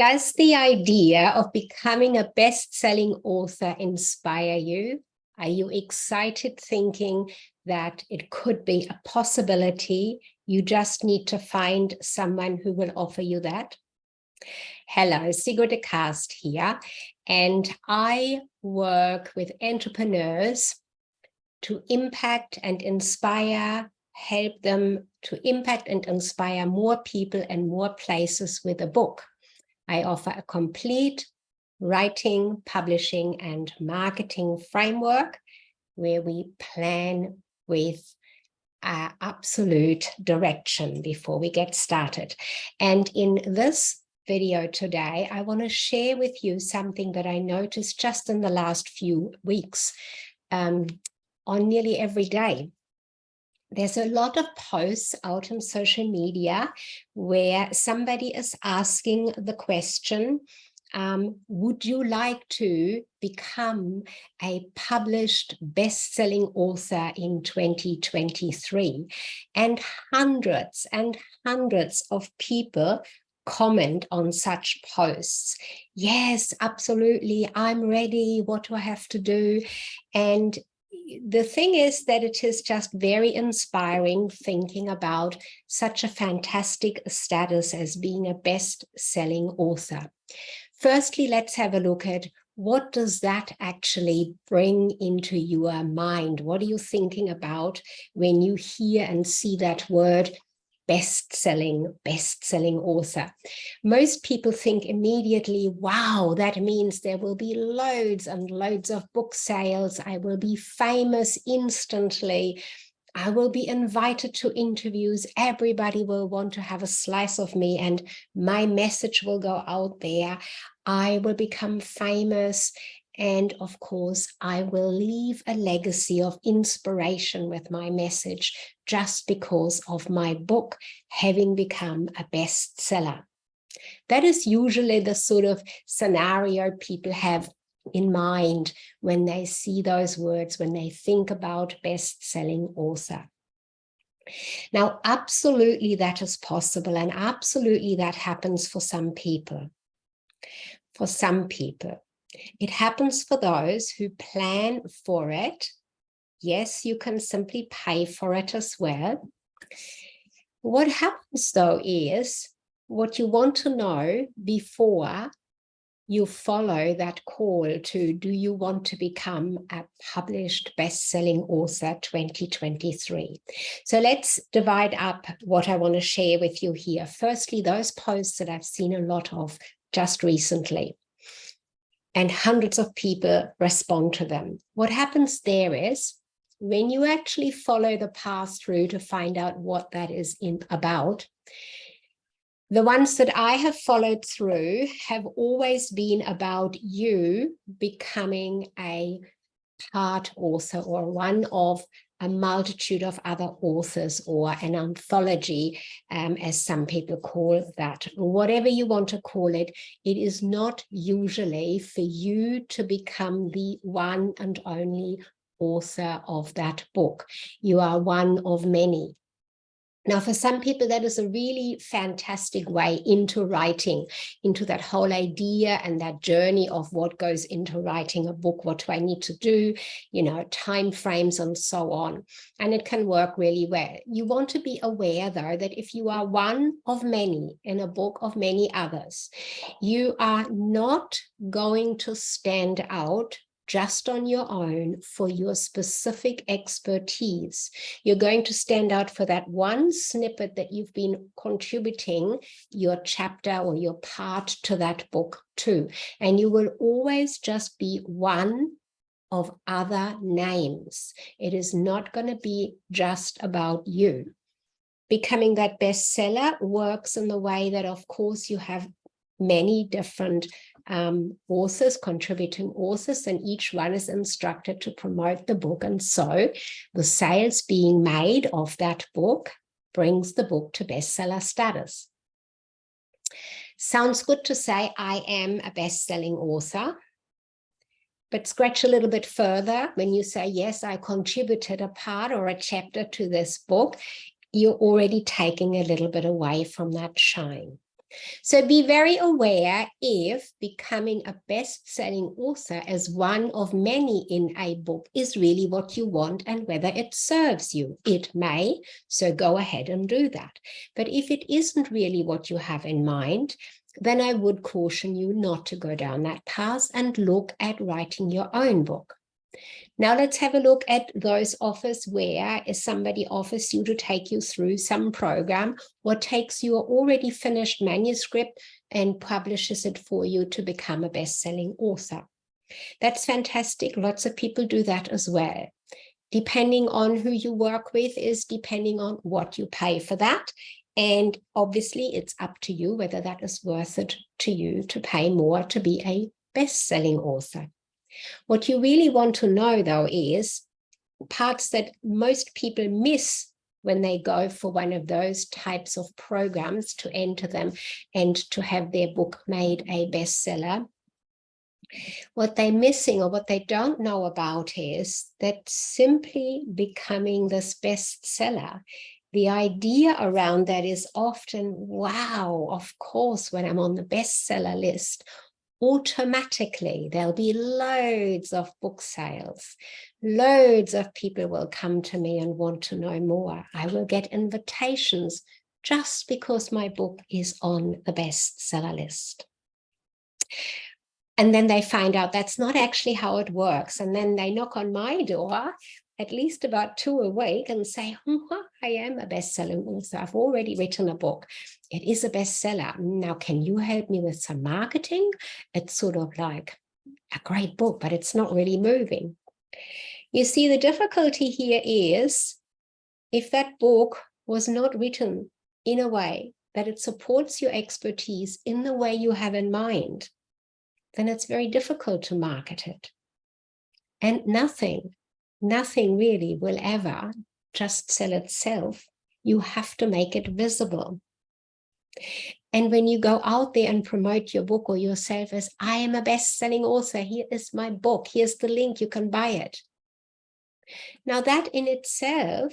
Does the idea of becoming a best-selling author inspire you? Are you excited thinking that it could be a possibility? You just need to find someone who will offer you that. Hello, Sigrid de Cast here, and I work with entrepreneurs to impact and inspire, help them to impact and inspire more people and more places with a book. I offer a complete writing, publishing, and marketing framework where we plan with absolute direction before we get started. And in this video today, I want to share with you something that I noticed just in the last few weeks on nearly every day. There's a lot of posts out on social media where somebody is asking the question, would you like to become a published best-selling author in 2023? And hundreds of people comment on such posts. Yes, absolutely, I'm ready. What do I have to do? And the thing is that it is just very inspiring thinking about such a fantastic status as being a best-selling author. Firstly, let's have a look at what does that actually bring into your mind? What are you thinking about when you hear and see that word best-selling author? Most people think immediately, wow, that means there will be loads and loads of book sales. I will be famous instantly. I will be invited to interviews. Everybody will want to have a slice of me and my message will go out there. I will become famous. And of course, I will leave a legacy of inspiration with my message just because of my book having become a bestseller. That is usually the sort of scenario people have in mind when they see those words, when they think about best-selling author. Now, absolutely that is possible, and absolutely that happens for some people. For some people. It happens for those who plan for it. Yes, you can simply pay for it as well. What happens though is what you want to know before you follow that call to, do you want to become a published best-selling author 2023? So let's divide up what I want to share with you here. Firstly, those posts that I've seen a lot of just recently, and hundreds of people respond to them. What happens there is, when you actually follow the path through to find out what that is about, the ones that I have followed through have always been about you becoming a part author or one of a multitude of other authors, or an anthology, as some people call that. Whatever you want to call it, it is not usually for you to become the one and only author of that book. You are one of many. Now, for some people, that is a really fantastic way into writing, into that whole idea and that journey of what goes into writing a book. What do I need to do? You know, time frames and so on. And it can work really well. You want to be aware, though, that if you are one of many in a book of many others, you are not going to stand out just on your own for your specific expertise. You're going to stand out for that one snippet that you've been contributing your chapter or your part to that book to. And you will always just be one of other names. It is not going to be just about you. Becoming that bestseller works in the way that, of course, you have many different authors, contributing authors, and each one is instructed to promote the book. And so the sales being made of that book brings the book to bestseller status. Sounds good to say, I am a best-selling author. But scratch a little bit further. When you say, yes, I contributed a part or a chapter to this book, you're already taking a little bit away from that shine. So be very aware if becoming a best-selling author as one of many in a book is really what you want and whether it serves you. It may, so go ahead and do that. But if it isn't really what you have in mind, then I would caution you not to go down that path and look at writing your own book. Now let's have a look at those offers where if somebody offers you to take you through some program or takes your already finished manuscript and publishes it for you to become a best-selling author. That's fantastic. Lots of people do that as well. Depending on who you work with is depending on what you pay for that. And obviously it's up to you whether that is worth it to you to pay more to be a best-selling author. What you really want to know, though, is parts that most people miss when they go for one of those types of programs to enter them and to have their book made a bestseller. What they're missing or what they don't know about is that simply becoming this bestseller, the idea around that is often, wow, of course, when I'm on the bestseller list, automatically there'll be loads of book sales. Loads of people will come to me and want to know more. I will get invitations just because my book is on the bestseller list. And then they find out that's not actually how it works. And then they knock on my door, at least about 2 a week, and say, I am a best-selling author. I've already written a book. It is a bestseller. Now, can you help me with some marketing? It's sort of like a great book, but it's not really moving. You see, the difficulty here is if that book was not written in a way that it supports your expertise in the way you have in mind, then it's very difficult to market it. And nothing really will ever just sell itself. You have to make it visible. And when you go out there and promote your book or yourself as, I am a best-selling author, here is my book, here's the link, you can buy it. Now that in itself,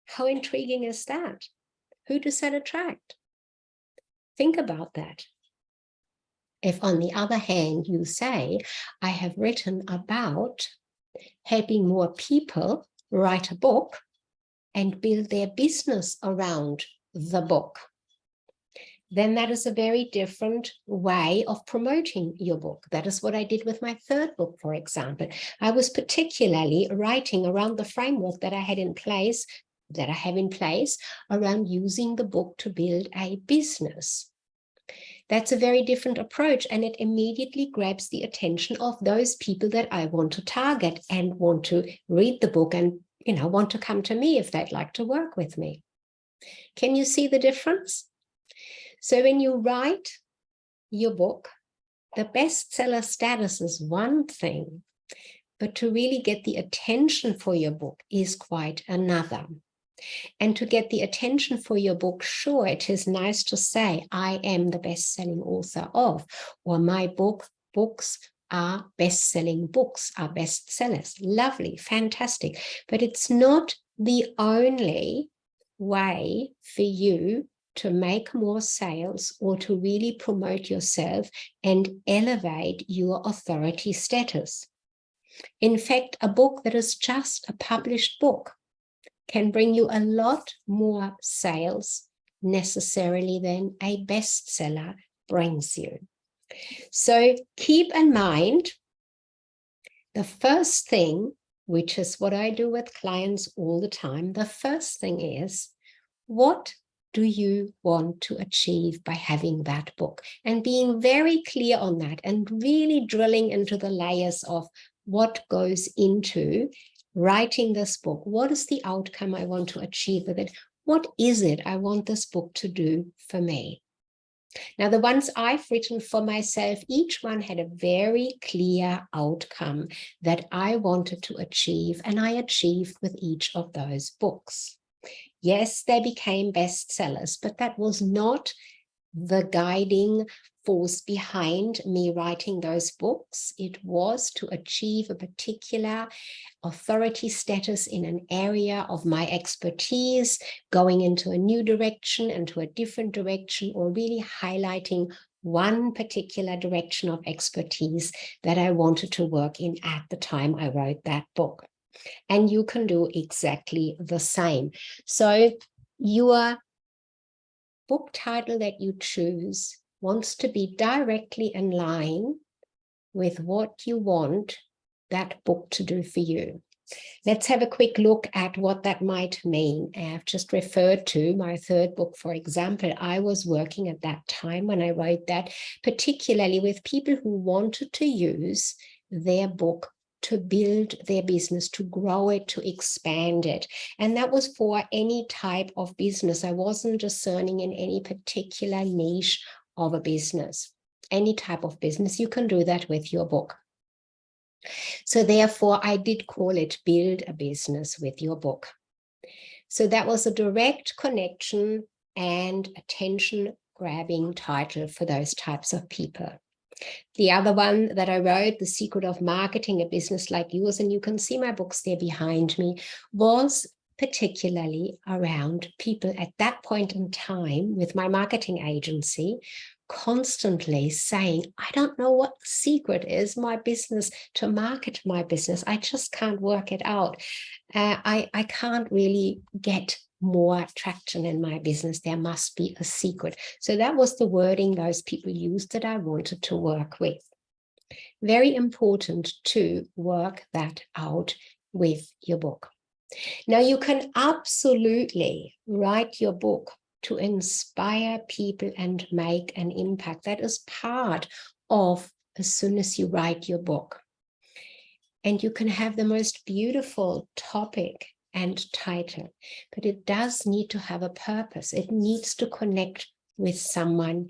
how intriguing is that? Who does that attract? Think about that. If on the other hand, you say, I have written about helping more people write a book and build their business around the book, then that is a very different way of promoting your book. That is what I did with my third book, for example. I was particularly writing around the framework that I had in place, that I have in place around using the book to build a business. That's a very different approach, and it immediately grabs the attention of those people that I want to target and want to read the book and, want to come to me if they'd like to work with me. Can you see the difference? So when you write your book, the bestseller status is one thing, but to really get the attention for your book is quite another. And to get the attention for your book, sure, it is nice to say, I am the best-selling author of, or my books are best-selling books, are bestsellers. Lovely, fantastic. But it's not the only way for you to make more sales or to really promote yourself and elevate your authority status. In fact, a book that is just a published book can bring you a lot more sales necessarily than a bestseller brings you. So keep in mind, the first thing, which is what I do with clients all the time, the first thing is, what do you want to achieve by having that book? And being very clear on that and really drilling into the layers of what goes into writing this book. What is the outcome I want to achieve with it? What is it I want this book to do for me? Now, the ones I've written for myself, each one had a very clear outcome that I wanted to achieve, and I achieved with each of those books. Yes, they became bestsellers, but that was not the guiding force behind me writing those books. It was to achieve a particular authority status in an area of my expertise, going into a new direction, into a different direction, or really highlighting one particular direction of expertise that I wanted to work in at the time I wrote that book. And you can do exactly the same. So your book title that you choose wants to be directly in line with what you want that book to do for you. Let's have a quick look at what that might mean. I've just referred to my third book, for example. I was working at that time when I wrote that, particularly with people who wanted to use their book to build their business, to grow it, to expand it. And that was for any type of business. I wasn't discerning in any particular niche of a business. Any type of business, you can do that with your book. So therefore, I did call it Build a Business with Your Book. So that was a direct connection and attention-grabbing title for those types of people. The other one that I wrote, The Secret of Marketing a Business Like Yours, and you can see my books there behind me, was particularly around people at that point in time with my marketing agency constantly saying, I don't know what the secret is, my business, to market my business. I just can't work it out. I can't really get more traction in my business. There must be a secret. So that was the wording those people used that I wanted to work with. Very important to work that out with your book. Now, you can absolutely write your book to inspire people and make an impact. That is part of as soon as you write your book. And you can have the most beautiful topic and title, but it does need to have a purpose. It needs to connect with someone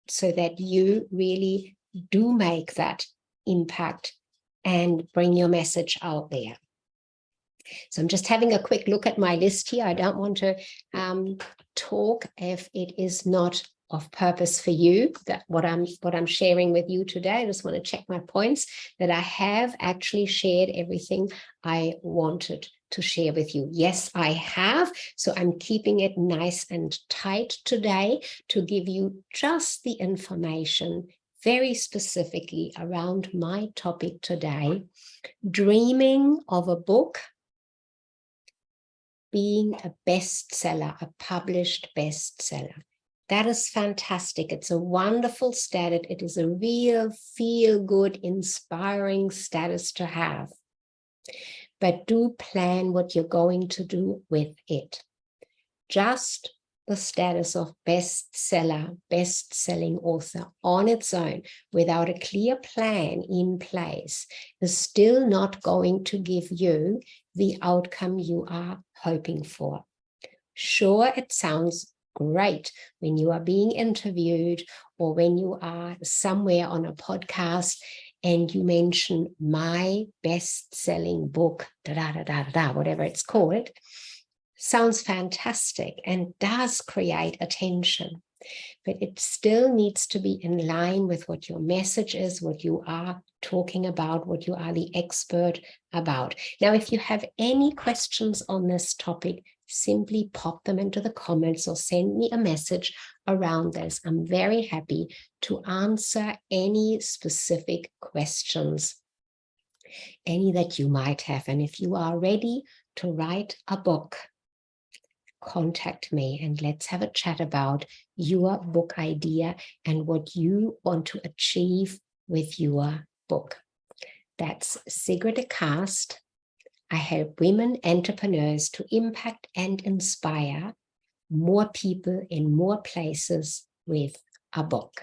so that you really do make that impact and bring your message out there. So I'm just having a quick look at my list here. I don't want to talk if it is not of purpose for you, that what I'm sharing with you today. I just want to check my points that I have actually shared everything I wanted to share with you. Yes, I have. So I'm keeping it nice and tight today to give you just the information very specifically around my topic today, dreaming of a book being a bestseller, a published bestseller. That is fantastic. It's a wonderful status. It is a real feel-good, inspiring status to have. But do plan what you're going to do with it. Just the status of bestseller, best-selling author on its own, without a clear plan in place, is still not going to give you the outcome you are hoping for. Sure, it sounds great when you are being interviewed or when you are somewhere on a podcast and you mention my best-selling book, whatever it's called. Sounds fantastic and does create attention, but it still needs to be in line with what your message is, what you are talking about, what you are the expert about. Now, if you have any questions on this topic, simply pop them into the comments or send me a message around this. I'm very happy to answer any specific questions, any that you might have. And if you are ready to write a book, contact me and let's have a chat about your book idea and what you want to achieve with your book. That's Sigrid de Cast. I help women entrepreneurs to impact and inspire more people in more places with a book.